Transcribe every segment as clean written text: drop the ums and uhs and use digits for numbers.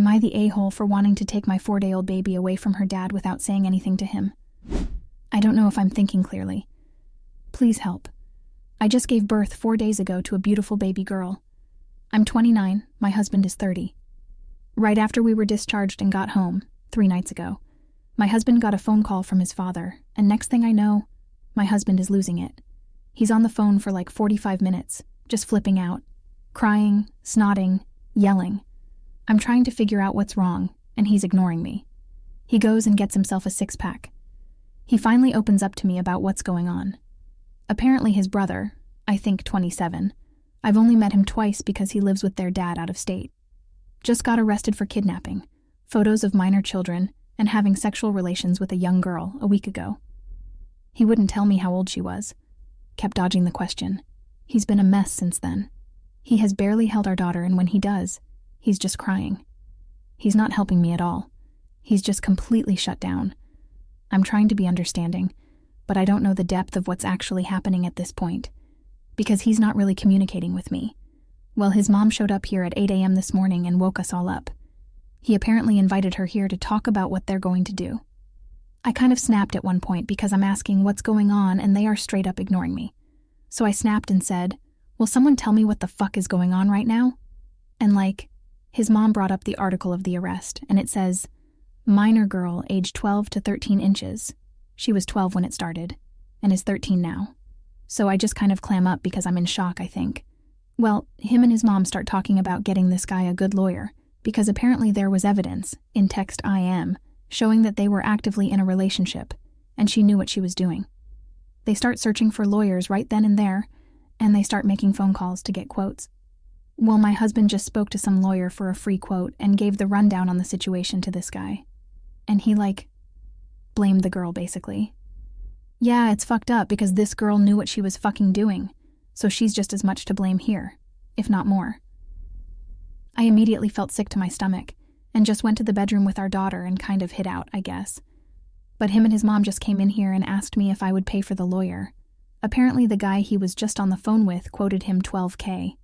I the a-hole for wanting to take my 4-day-old baby away from her dad without saying anything to him? I don't know if I'm thinking clearly. Please help. I just gave birth 4 days ago to a beautiful baby girl. I'm 29, my husband is 30. Right after we were discharged and got home, 3 nights ago, my husband got a phone call from his father, and next thing I know, my husband is losing it. He's on the phone for like 45 minutes, just flipping out, crying, snotting, yelling. I'm trying to figure out what's wrong, and he's ignoring me. He goes and gets himself a 6-pack. He finally opens up to me about what's going on. Apparently his brother, I think 27, I've only met him twice because he lives with their dad out of state, just got arrested for kidnapping, photos of minor children, and having sexual relations with a young girl a week ago. He wouldn't tell me how old she was. Kept dodging the question. He's been a mess since then. He has barely held our daughter, and when he does, he's just crying. He's not helping me at all. He's just completely shut down. I'm trying to be understanding, but I don't know the depth of what's actually happening at this point, because he's not really communicating with me. Well, his mom showed up here at 8 a.m. this morning and woke us all up. He apparently invited her here to talk about what they're going to do. I kind of snapped at one point because I'm asking what's going on and they are straight up ignoring me. So I snapped and said, "Will someone tell me what the fuck is going on right now?" And his mom brought up the article of the arrest, and it says, minor girl aged 12 to 13 inches. She was 12 when it started, and is 13 now. So I just kind of clam up because I'm in shock, I think. Well, him and his mom start talking about getting this guy a good lawyer, because apparently there was evidence, in text IM, showing that they were actively in a relationship, and she knew what she was doing. They start searching for lawyers right then and there, and they start making phone calls to get quotes. Well, my husband just spoke to some lawyer for a free quote and gave the rundown on the situation to this guy. And he, blamed the girl, basically. Yeah, it's fucked up because this girl knew what she was fucking doing, so she's just as much to blame here, if not more. I immediately felt sick to my stomach, and just went to the bedroom with our daughter and kind of hid out, I guess. But him and his mom just came in here and asked me if I would pay for the lawyer. Apparently the guy he was just on the phone with quoted him $12K.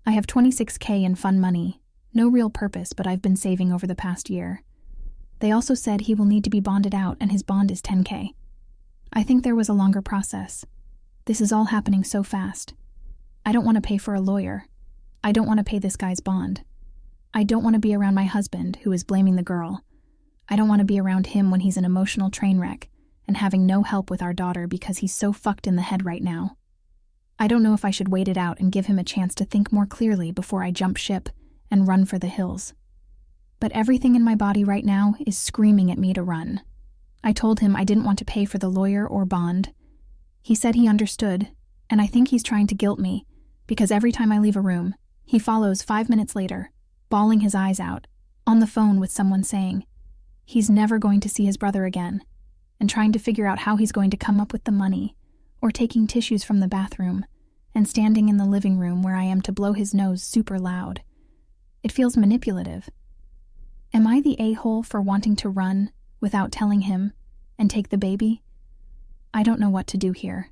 I have $26K in fun money, no real purpose, but I've been saving over the past year. They also said he will need to be bonded out and his bond is $10K. I think there was a longer process. This is all happening so fast. I don't want to pay for a lawyer. I don't want to pay this guy's bond. I don't want to be around my husband, who is blaming the girl. I don't want to be around him when he's an emotional train wreck and having no help with our daughter because he's so fucked in the head right now. I don't know if I should wait it out and give him a chance to think more clearly before I jump ship and run for the hills. But everything in my body right now is screaming at me to run. I told him I didn't want to pay for the lawyer or bond. He said he understood, and I think he's trying to guilt me because every time I leave a room, he follows 5 minutes later, bawling his eyes out, on the phone with someone saying he's never going to see his brother again, and trying to figure out how he's going to come up with the money, or taking tissues from the bathroom, and standing in the living room where I am to blow his nose super loud. It feels manipulative. Am I the a-hole for wanting to run without telling him and take the baby? I don't know what to do here.